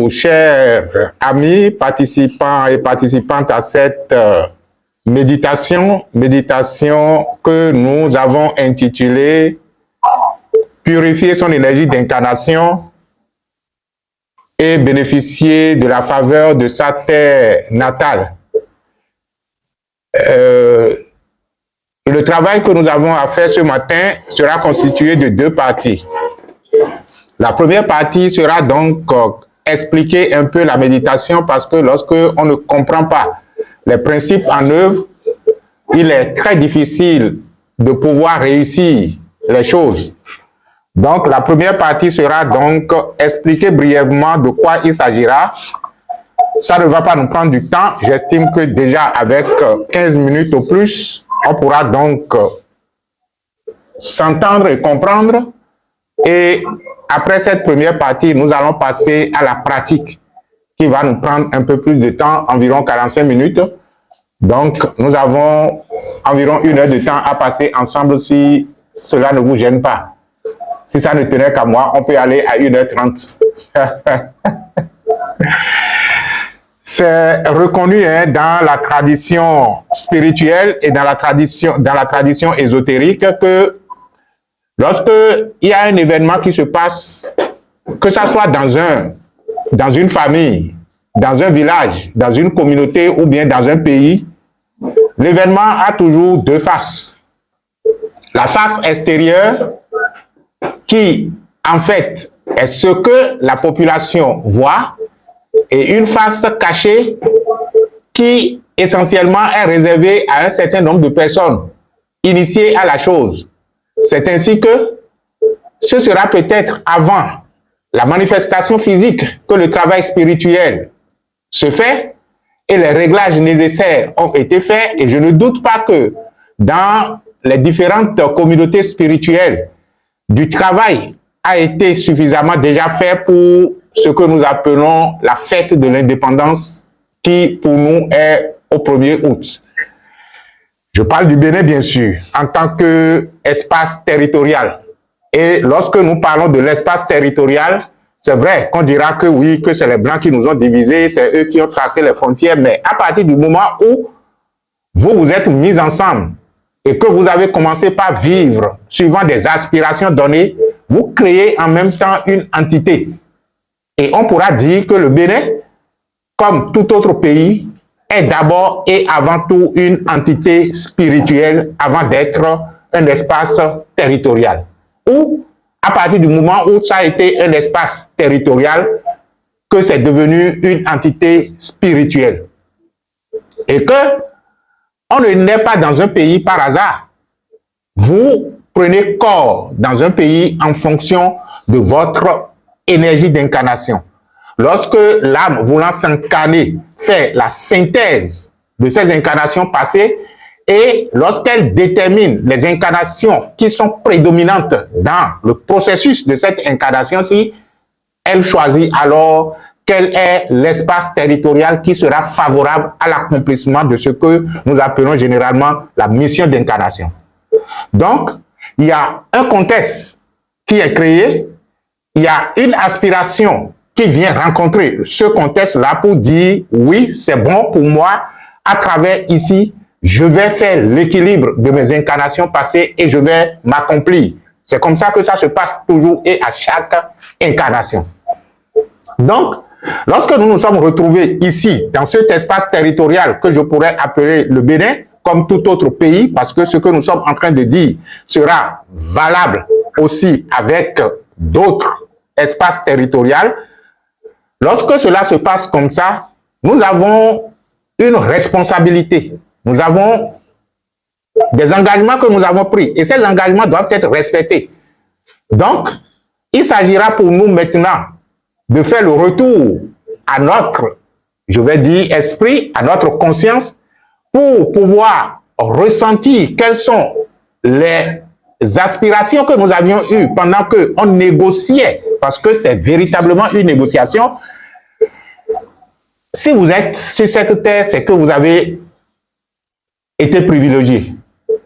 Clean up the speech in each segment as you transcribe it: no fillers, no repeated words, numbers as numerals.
Chers amis, participants et participantes à cette méditation que nous avons intitulée « Purifier son énergie d'incarnation et bénéficier de la faveur de sa terre natale ». Le travail que nous avons à faire ce matin sera constitué de deux parties. La première partie sera donc expliquer un peu la méditation, parce que lorsque on ne comprend pas les principes en œuvre, il est très difficile de pouvoir réussir les choses. Donc la première partie sera donc expliquer brièvement de quoi il s'agira. Ça ne va pas nous prendre du temps. J'estime que déjà avec 15 minutes au plus, on pourra donc s'entendre et comprendre. Et après cette première partie, nous allons passer à la pratique qui va nous prendre un peu plus de temps, environ 45 minutes. Donc, nous avons environ 1 heure de temps à passer ensemble si cela ne vous gêne pas. Si ça ne tenait qu'à moi, on peut aller à 1h30. C'est reconnu dans la tradition spirituelle et dans la tradition ésotérique que lorsque il y a un événement qui se passe, que ça soit dans une famille, dans un village, dans une communauté ou bien dans un pays, l'événement a toujours deux faces. La face extérieure qui, en fait, est ce que la population voit, et une face cachée qui, essentiellement, est réservée à un certain nombre de personnes initiées à la chose. C'est ainsi que ce sera peut-être avant la manifestation physique que le travail spirituel se fait et les réglages nécessaires ont été faits, et je ne doute pas que dans les différentes communautés spirituelles, du travail a été suffisamment déjà fait pour ce que nous appelons la fête de l'indépendance qui pour nous est au 1er août. Je parle du Bénin, bien sûr, en tant qu'espace territorial. Et lorsque nous parlons de l'espace territorial, c'est vrai qu'on dira que oui, que c'est les Blancs qui nous ont divisés, c'est eux qui ont tracé les frontières, mais à partir du moment où vous vous êtes mis ensemble et que vous avez commencé par vivre suivant des aspirations données, vous créez en même temps une entité. Et on pourra dire que le Bénin, comme tout autre pays, est d'abord et avant tout une entité spirituelle avant d'être un espace territorial. Ou, à partir du moment où ça a été un espace territorial, que c'est devenu une entité spirituelle. Et que on ne naît pas dans un pays par hasard. Vous prenez corps dans un pays en fonction de votre énergie d'incarnation. Lorsque l'âme voulant s'incarner fait la synthèse de ces incarnations passées, et lorsqu'elle détermine les incarnations qui sont prédominantes dans le processus de cette incarnation-ci, elle choisit alors quel est l'espace territorial qui sera favorable à l'accomplissement de ce que nous appelons généralement la mission d'incarnation. Donc, il y a un contexte qui est créé, il y a une aspiration qui vient rencontrer ce contexte-là pour dire « oui, c'est bon pour moi, à travers ici, je vais faire l'équilibre de mes incarnations passées et je vais m'accomplir. » C'est comme ça que ça se passe toujours et à chaque incarnation. Donc, lorsque nous nous sommes retrouvés ici, dans cet espace territorial que je pourrais appeler le Bénin, comme tout autre pays, parce que ce que nous sommes en train de dire sera valable aussi avec d'autres espaces territoriaux, lorsque cela se passe comme ça, nous avons une responsabilité. Nous avons des engagements que nous avons pris et ces engagements doivent être respectés. Donc, il s'agira pour nous maintenant de faire le retour à notre, je vais dire, esprit, à notre conscience, pour pouvoir ressentir quelles sont les aspirations que nous avions eues pendant qu'on négociait, parce que c'est véritablement une négociation. Si vous êtes sur cette terre, c'est que vous avez été privilégié.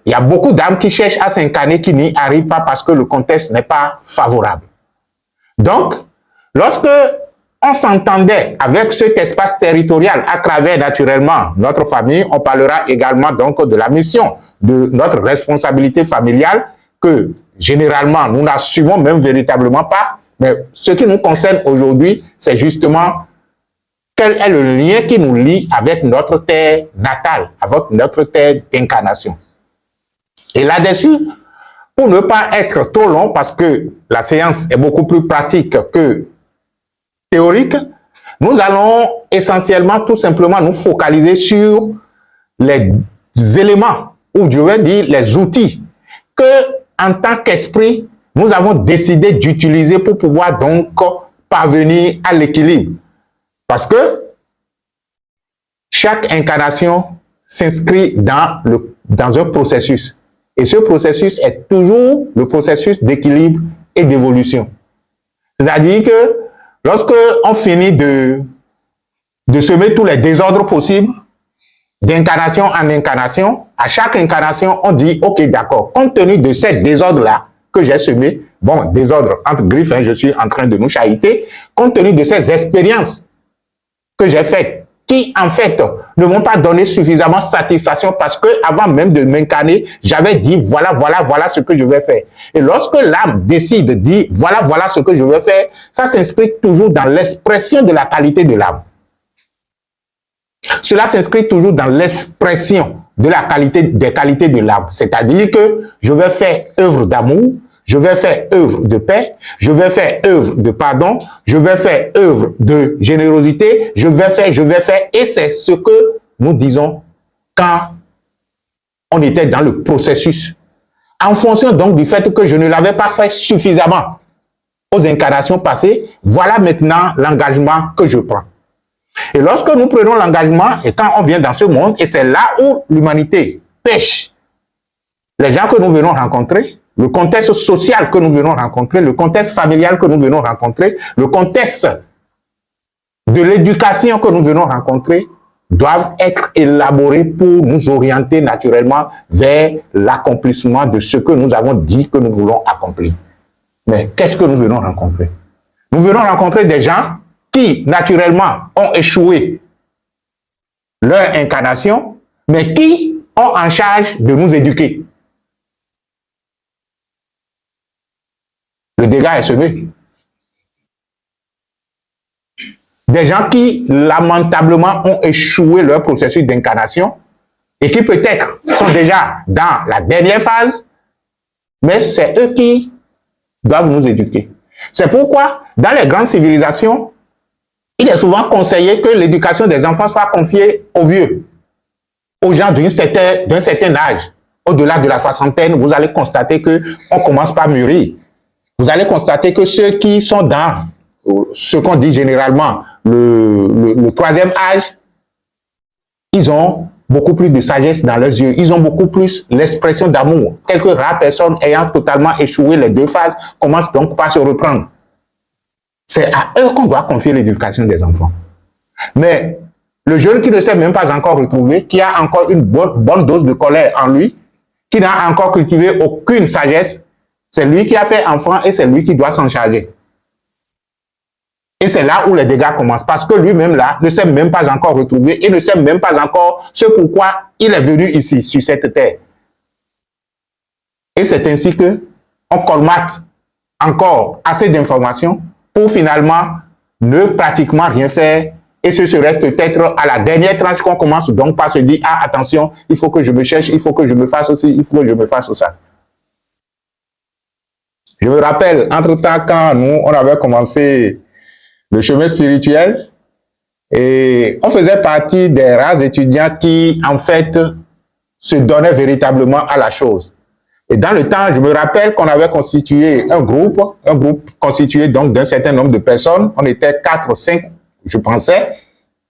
Il y a beaucoup d'âmes qui cherchent à s'incarner, qui n'y arrivent pas parce que le contexte n'est pas favorable. Donc, lorsque on s'entendait avec cet espace territorial à travers naturellement notre famille. On parlera également donc de la mission, de notre responsabilité familiale que généralement nous n'assumons même véritablement pas. Mais ce qui nous concerne aujourd'hui, c'est justement quel est le lien qui nous lie avec notre terre natale, avec notre terre d'incarnation. Et là-dessus, pour ne pas être trop long, parce que la séance est beaucoup plus pratique que théorique, nous allons essentiellement tout simplement nous focaliser sur les éléments, ou je vais dire les outils, que en tant qu'esprit, nous avons décidé d'utiliser pour pouvoir donc parvenir à l'équilibre. Parce que chaque incarnation s'inscrit dans un processus. Et ce processus est toujours le processus d'équilibre et d'évolution. C'est-à-dire que lorsque on finit de semer tous les désordres possibles, d'incarnation en incarnation, à chaque incarnation, on dit, ok, d'accord, compte tenu de ces désordres-là que j'ai semés, bon, désordre entre griffes, hein, je suis en train de nous chahuter, compte tenu de ces expériences que j'ai faites, qui en fait ne m'ont pas donné suffisamment satisfaction parce que avant même de m'incarner, j'avais dit voilà ce que je vais faire. Et lorsque l'âme décide de dire voilà ce que je vais faire, ça s'inscrit toujours dans l'expression de la qualité de l'âme. Cela s'inscrit toujours dans l'expression de la qualité, des qualités de l'âme. C'est-à-dire que je vais faire œuvre d'amour, je vais faire œuvre de paix, je vais faire œuvre de pardon, je vais faire œuvre de générosité, je vais faire, et c'est ce que nous disons quand on était dans le processus. En fonction donc du fait que je ne l'avais pas fait suffisamment aux incarnations passées, voilà maintenant l'engagement que je prends. Et lorsque nous prenons l'engagement, et quand on vient dans ce monde, et c'est là où l'humanité pêche, les gens que nous venons rencontrer, le contexte social que nous venons rencontrer, le contexte familial que nous venons rencontrer, le contexte de l'éducation que nous venons rencontrer, doivent être élaborés pour nous orienter naturellement vers l'accomplissement de ce que nous avons dit que nous voulons accomplir. Mais qu'est-ce que nous venons rencontrer? Nous venons rencontrer des gens qui, naturellement, ont échoué leur incarnation, mais qui ont en charge de nous éduquer. Le dégât est semé. Des gens qui, lamentablement, ont échoué leur processus d'incarnation et qui peut-être sont déjà dans la dernière phase, mais c'est eux qui doivent nous éduquer. C'est pourquoi, dans les grandes civilisations, il est souvent conseillé que l'éducation des enfants soit confiée aux vieux, aux gens d'un certain âge. Au-delà de la soixantaine, vous allez constater qu'on commence par mûrir. Vous allez constater que ceux qui sont dans ce qu'on dit généralement le troisième âge, ils ont beaucoup plus de sagesse dans leurs yeux. Ils ont beaucoup plus l'expression d'amour. Quelques rares personnes ayant totalement échoué les deux phases commencent donc par se reprendre. C'est à eux qu'on doit confier l'éducation des enfants. Mais le jeune qui ne s'est même pas encore retrouvé, qui a encore une bonne dose de colère en lui, qui n'a encore cultivé aucune sagesse, c'est lui qui a fait enfant et c'est lui qui doit s'en charger. Et c'est là où les dégâts commencent, parce que lui-même là ne s'est même pas encore retrouvé et ne sait même pas encore ce pourquoi il est venu ici, sur cette terre. Et c'est ainsi que on colmate encore assez d'informations pour finalement ne pratiquement rien faire. Et ce serait peut-être à la dernière tranche qu'on commence donc par se dire, ah attention, il faut que je me cherche, il faut que je me fasse aussi, il faut que je me fasse ça. Je me rappelle, entre-temps, quand nous, on avait commencé le chemin spirituel, et on faisait partie des rares étudiants qui, en fait, se donnaient véritablement à la chose. Et dans le temps, je me rappelle qu'on avait constitué un groupe constitué donc d'un certain nombre de personnes. On était 4 ou 5, je pensais,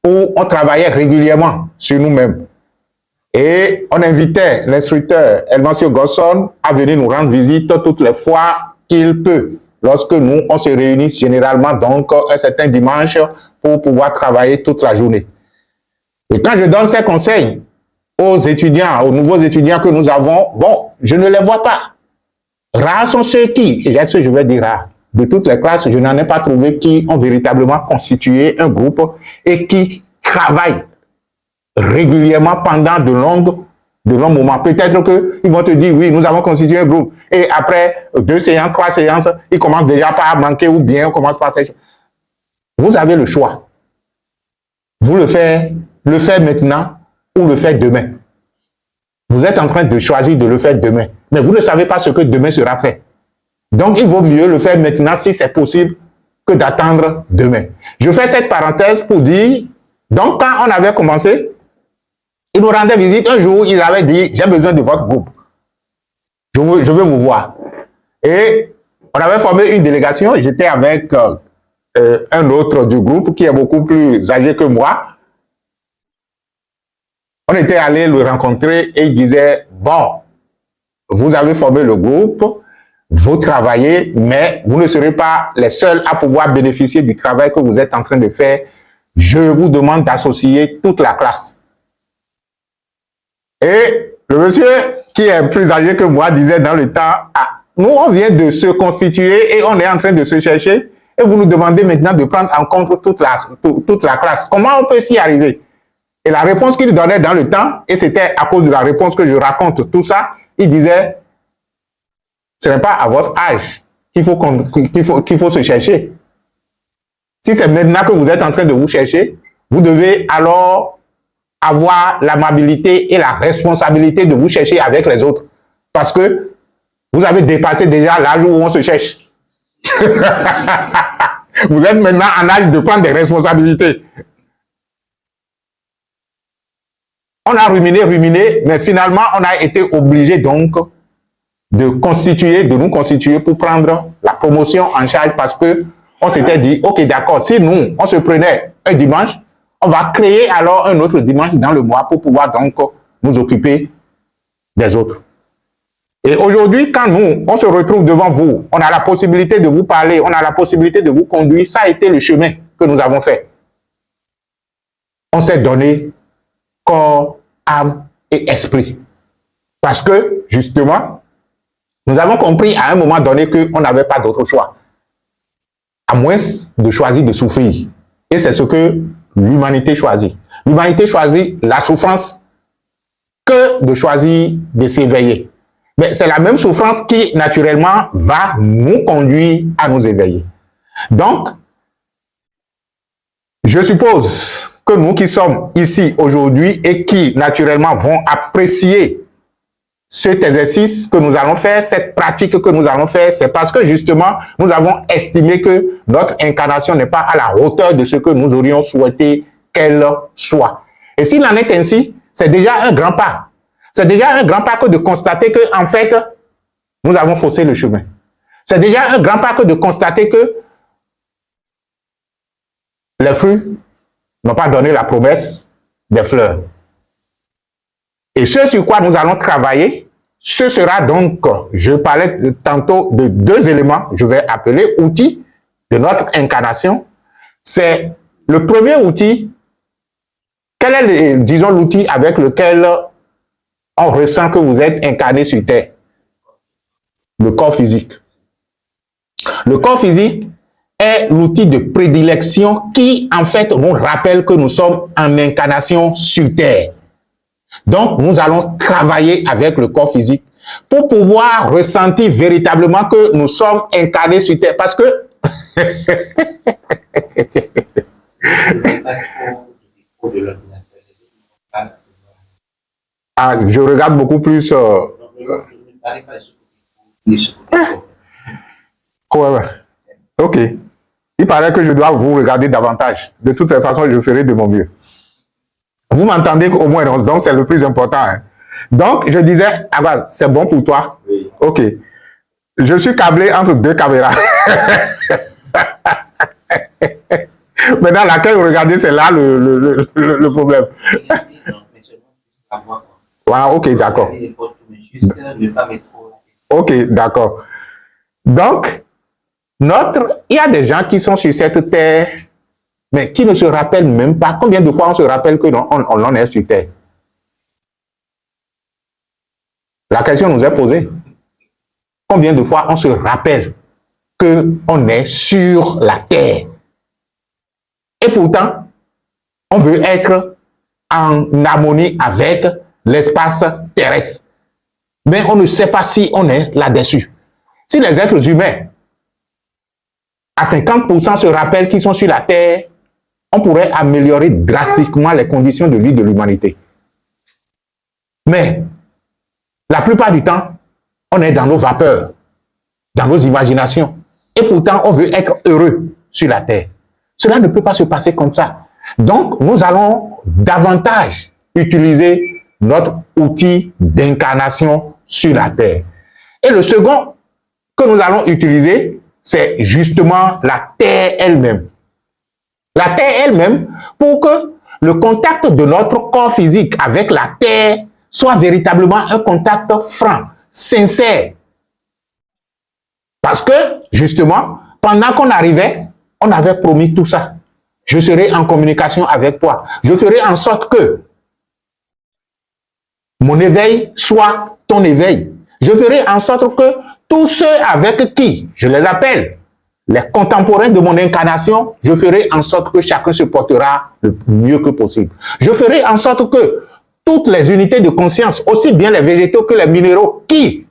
où on travaillait régulièrement sur nous-mêmes. Et on invitait l'instructeur Elmancio Gosson à venir nous rendre visite toutes les fois qu'il peut, lorsque nous, on se réunit généralement donc un certain dimanche pour pouvoir travailler toute la journée. Et quand je donne ces conseils aux étudiants, aux nouveaux étudiants que nous avons, bon, je ne les vois pas. Rares sont ceux qui, et je vais dire rares, de toutes les classes, je n'en ai pas trouvé qui ont véritablement constitué un groupe et qui travaillent régulièrement pendant de longs moments. Peut-être qu'ils vont te dire, oui, nous avons constitué un groupe. Et après 2 séances, 3 séances, ils commencent déjà par manquer ou bien on commence par faire. Vous avez le choix. Vous le faire maintenant ou le faire demain. Vous êtes en train de choisir de le faire demain. Mais vous ne savez pas ce que demain sera fait. Donc, il vaut mieux le faire maintenant si c'est possible que d'attendre demain. Je fais cette parenthèse pour dire, donc quand on avait commencé, ils nous rendaient visite. Un jour, ils avaient dit, j'ai besoin de votre groupe. Je veux vous voir. Et on avait formé une délégation. J'étais avec un autre du groupe qui est beaucoup plus âgé que moi. On était allé le rencontrer et il disait, bon, vous avez formé le groupe, vous travaillez, mais vous ne serez pas les seuls à pouvoir bénéficier du travail que vous êtes en train de faire. Je vous demande d'associer toute la classe. Et le monsieur qui est plus âgé que moi disait dans le temps, ah, nous on vient de se constituer et on est en train de se chercher et vous nous demandez maintenant de prendre en compte toute la classe. Comment on peut s'y arriver? Et la réponse qu'il donnait dans le temps, et c'était à cause de la réponse que je raconte tout ça, il disait, ce n'est pas à votre âge qu'il faut se chercher. Si c'est maintenant que vous êtes en train de vous chercher, vous devez alors avoir l'amabilité et la responsabilité de vous chercher avec les autres. Parce que vous avez dépassé déjà l'âge où on se cherche. Vous êtes maintenant en âge de prendre des responsabilités. On a ruminé, mais finalement, on a été obligé donc de nous constituer pour prendre la promotion en charge parce que on s'était dit, ok, d'accord, si nous, on se prenait un dimanche, on va créer alors un autre dimanche dans le mois pour pouvoir donc nous occuper des autres. Et aujourd'hui, quand nous, on se retrouve devant vous, on a la possibilité de vous parler, on a la possibilité de vous conduire, ça a été le chemin que nous avons fait. On s'est donné corps, âme et esprit. Parce que, justement, nous avons compris à un moment donné qu'on n'avait pas d'autre choix, à moins de choisir de souffrir. Et c'est ce que l'humanité choisit. L'humanité choisit la souffrance que de choisir de s'éveiller. Mais c'est la même souffrance qui, naturellement, va nous conduire à nous éveiller. Donc, je suppose que nous qui sommes ici aujourd'hui et qui, naturellement, vont apprécier cet exercice que nous allons faire, cette pratique que nous allons faire, c'est parce que, justement, nous avons estimé que notre incarnation n'est pas à la hauteur de ce que nous aurions souhaité qu'elle soit. Et s'il en est ainsi, c'est déjà un grand pas. C'est déjà un grand pas que de constater que, en fait, nous avons faussé le chemin. C'est déjà un grand pas que de constater que les fruits n'ont pas donné la promesse des fleurs. Et ce sur quoi nous allons travailler, ce sera donc, je parlais tantôt de 2 éléments, je vais appeler outils de notre incarnation. C'est le premier outil, quel est, disons, l'outil avec lequel on ressent que vous êtes incarné sur Terre? Le corps physique. Le corps physique est l'outil de prédilection qui, en fait, nous rappelle que nous sommes en incarnation sur Terre. Donc, nous allons travailler avec le corps physique pour pouvoir ressentir véritablement que nous sommes incarnés sur Terre. Parce que... ah, je regarde beaucoup plus... ouais. Ok. Il paraît que je dois vous regarder davantage. De toutes les façons, je ferai de mon mieux. Vous m'entendez au moins, donc c'est le plus important. Hein. Donc, je disais, ah bah, c'est bon pour toi? Oui. Ok. Je suis câblé entre 2 caméras. Maintenant, laquelle vous regardez, c'est là le problème. Wow, ok, d'accord. Ok, d'accord. Donc, il y a des gens qui sont sur cette terre, mais qui ne se rappellent même pas. Combien de fois on se rappelle que on en est sur terre? La question nous est posée. Combien de fois on se rappelle qu'on est sur la terre. Et pourtant, on veut être en harmonie avec l'espace terrestre. Mais on ne sait pas si on est là-dessus. Si les êtres humains, à 50% se rappellent qu'ils sont sur la terre, on pourrait améliorer drastiquement les conditions de vie de l'humanité. Mais la plupart du temps, on est dans nos vapeurs, dans nos imaginations. Et pourtant, on veut être heureux sur la terre. Cela ne peut pas se passer comme ça. Donc, nous allons davantage utiliser notre outil d'incarnation sur la terre. Et le second que nous allons utiliser, c'est justement la terre elle-même. La terre elle-même, pour que le contact de notre corps physique avec la terre soit véritablement un contact franc, sincère. Parce que, justement, pendant qu'on arrivait, on avait promis tout ça. Je serai en communication avec toi. Je ferai en sorte que mon éveil soit ton éveil. Je ferai en sorte que tous ceux avec qui je les appelle, les contemporains de mon incarnation, je ferai en sorte que chacun se portera le mieux que possible. Je ferai en sorte que toutes les unités de conscience, aussi bien les végétaux que les minéraux qui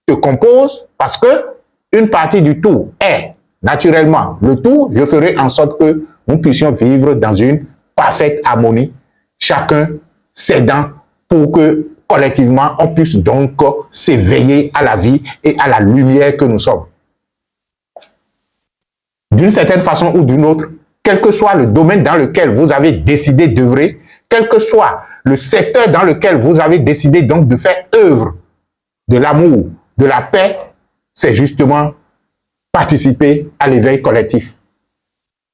te composent, parce que une partie du tout est naturellement le tout, je ferai en sorte que nous puissions vivre dans une parfaite harmonie, chacun s'aidant pour que collectivement on puisse donc s'éveiller à la vie et à la lumière que nous sommes. D'une certaine façon ou d'une autre, quel que soit le domaine dans lequel vous avez décidé d'œuvrer, quel que soit le secteur dans lequel vous avez décidé donc de faire œuvre de l'amour, de la paix, c'est justement participer à l'éveil collectif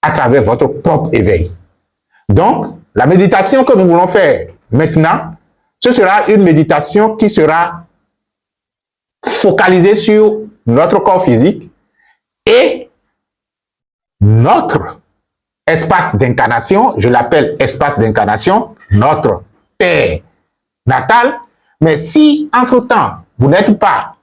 à travers votre propre éveil. Donc, la méditation que nous voulons faire maintenant, ce sera une méditation qui sera focalisée sur notre corps physique et notre espace d'incarnation, je l'appelle espace d'incarnation, notre terre natale. Mais si, entre-temps, vous n'êtes pas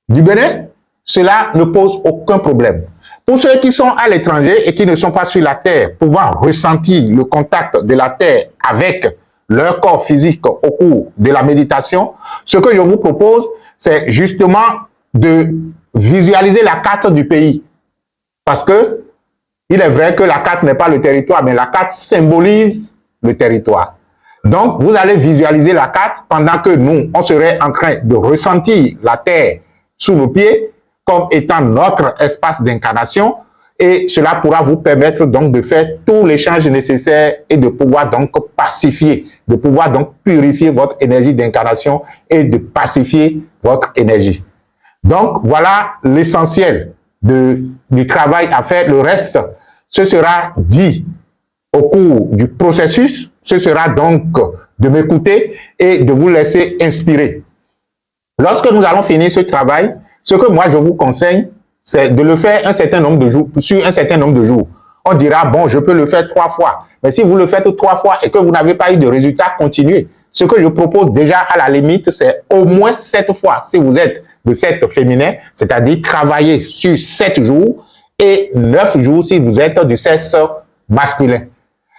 du Bénin, cela ne pose aucun problème. Pour ceux qui sont à l'étranger et qui ne sont pas sur la terre, pouvant ressentir le contact de la terre avec leur corps physique au cours de la méditation, ce que je vous propose, c'est justement de visualiser la carte du pays. Parce que il est vrai que la carte n'est pas le territoire, mais la carte symbolise le territoire. Donc, vous allez visualiser la carte pendant que nous, on serait en train de ressentir la terre sous nos pieds comme étant notre espace d'incarnation, et cela pourra vous permettre donc de faire tout l'échange nécessaire et de pouvoir donc pacifier, de pouvoir donc purifier votre énergie d'incarnation et de pacifier votre énergie. Donc, voilà l'essentiel du travail à faire. Le reste, ce sera dit au cours du processus. Ce sera donc de m'écouter et de vous laisser inspirer. Lorsque nous allons finir ce travail, ce que moi je vous conseille, c'est de le faire un certain nombre de jours, sur un certain nombre de jours. On dira, bon, je peux le faire 3 fois. Mais si vous le faites 3 fois et que vous n'avez pas eu de résultat, continuez. Ce que je propose déjà à la limite, c'est au moins 7 fois. Si vous êtes de sexe féminin, c'est-à-dire travailler sur 7 jours et 9 jours si vous êtes du sexe masculin.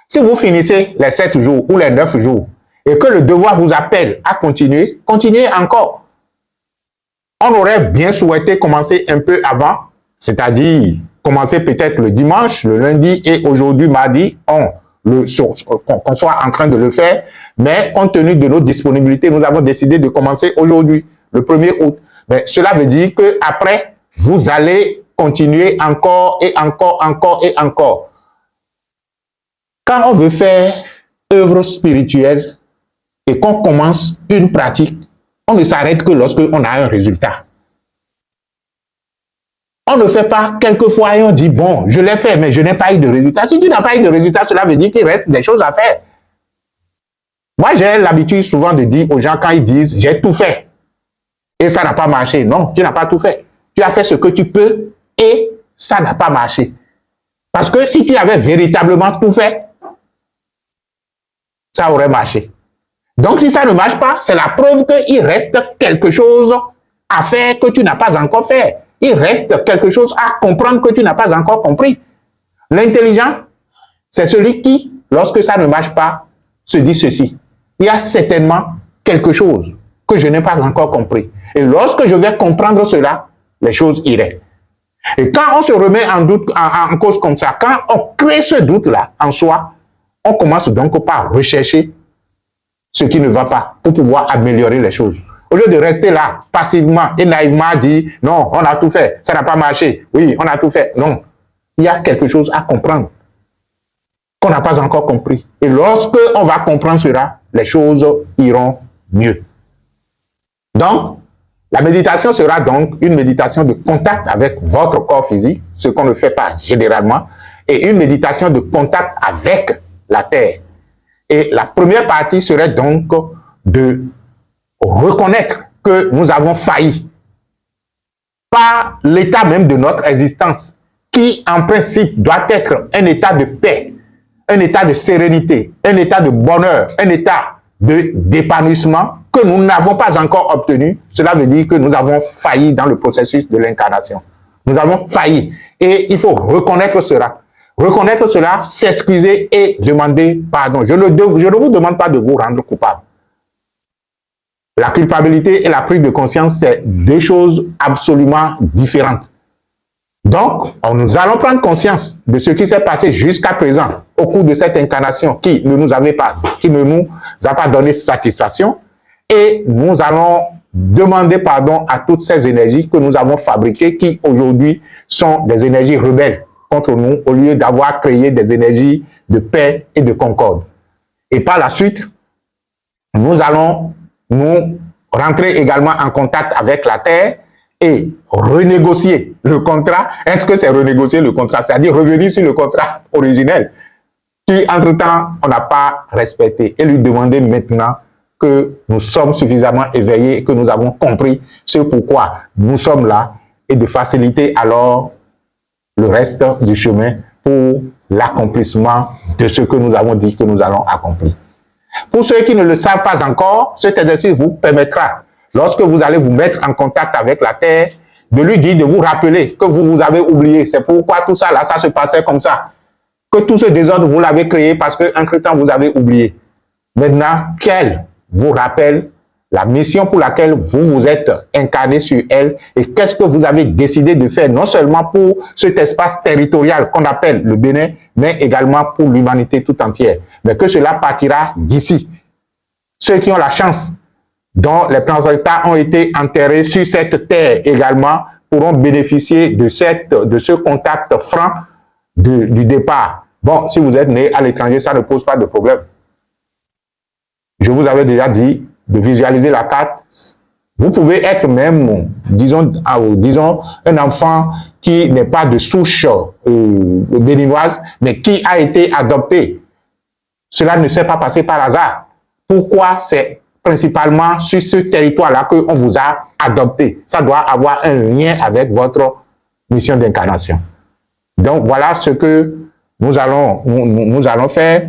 Si vous finissez les 7 jours ou les 9 jours et que le devoir vous appelle à continuer, continuez encore. On aurait bien souhaité commencer un peu avant, c'est-à-dire commencer peut-être le dimanche, le lundi et aujourd'hui, mardi, qu'on soit en train de le faire. Mais compte tenu de nos disponibilités, nous avons décidé de commencer aujourd'hui, le 1er août. Mais cela veut dire qu'après, vous allez continuer encore et encore, encore et encore. Quand on veut faire œuvre spirituelle et qu'on commence une pratique, on ne s'arrête que lorsqu'on a un résultat. On ne fait pas quelquefois et on dit, bon, je l'ai fait, mais je n'ai pas eu de résultat. Si tu n'as pas eu de résultat, cela veut dire qu'il reste des choses à faire. Moi, j'ai l'habitude souvent de dire aux gens quand ils disent, j'ai tout fait et ça n'a pas marché. Non, tu n'as pas tout fait. Tu as fait ce que tu peux et ça n'a pas marché. Parce que si tu avais véritablement tout fait, ça aurait marché. Donc, si ça ne marche pas, c'est la preuve qu'il reste quelque chose à faire que tu n'as pas encore fait. il reste quelque chose à comprendre que tu n'as pas encore compris. L'intelligent, c'est celui qui, lorsque ça ne marche pas, se dit ceci. Il y a certainement quelque chose que je n'ai pas encore compris. Et lorsque je vais comprendre cela, les choses iraient. Et quand on se remet en doute, en cause comme ça, quand on crée ce doute-là en soi, on commence donc par rechercher ce qui ne va pas pour pouvoir améliorer les choses. Au lieu de rester là, passivement et naïvement dire, non, on a tout fait, ça n'a pas marché, oui, on a tout fait. Non, il y a quelque chose à comprendre qu'on n'a pas encore compris. Et lorsque on va comprendre cela, les choses iront mieux. Donc, la méditation sera donc une méditation de contact avec votre corps physique, ce qu'on ne fait pas généralement, et une méditation de contact avec la terre. Et la première partie serait donc de reconnaître que nous avons failli par l'état même de notre existence, qui en principe doit être un état de paix, un état de sérénité, un état de bonheur, un état d'épanouissement que nous n'avons pas encore obtenu. Cela veut dire que nous avons failli dans le processus de l'incarnation. Nous avons failli et il faut reconnaître cela. Reconnaître cela, s'excuser et demander pardon. Je ne vous demande pas de vous rendre coupable. La culpabilité et la prise de conscience, c'est deux choses absolument différentes. Donc, nous allons prendre conscience de ce qui s'est passé jusqu'à présent au cours de cette incarnation qui ne nous a pas donné satisfaction, et nous allons demander pardon à toutes ces énergies que nous avons fabriquées qui aujourd'hui sont des énergies rebelles contre nous au lieu d'avoir créé des énergies de paix et de concorde. Et par la suite, nous allons nous rentrer également en contact avec la Terre et renégocier le contrat. Est-ce que c'est renégocier le contrat? C'est-à-dire revenir sur le contrat originel qui, entre-temps, on n'a pas respecté et lui demander maintenant que nous sommes suffisamment éveillés et que nous avons compris ce pourquoi nous sommes là et de faciliter alors le reste du chemin pour l'accomplissement de ce que nous avons dit que nous allons accomplir. Pour ceux qui ne le savent pas encore, cet exercice vous permettra, lorsque vous allez vous mettre en contact avec la Terre, de lui dire, de vous rappeler que vous avez oublié. C'est pourquoi tout ça, là, ça se passait comme ça. Que tout ce désordre, vous l'avez créé parce qu'entre-temps, vous avez oublié. Maintenant, qu'elle vous rappelle la mission pour laquelle vous vous êtes incarné sur elle et qu'est-ce que vous avez décidé de faire, non seulement pour cet espace territorial qu'on appelle le Bénin, mais également pour l'humanité tout entière. Mais que cela partira d'ici. Ceux qui ont la chance, dont les planétaires ont été enterrés sur cette terre également, pourront bénéficier de ce contact franc du départ. Bon, si vous êtes né à l'étranger, ça ne pose pas de problème. Je vous avais déjà dit de visualiser la carte. Vous pouvez être même, disons un enfant qui n'est pas de souche béninoise, mais qui a été adopté. Cela ne s'est pas passé par hasard. Pourquoi? C'est principalement sur ce territoire-là qu'on vous a adopté. Ça doit avoir un lien avec votre mission d'incarnation. Donc, voilà ce que nous allons faire.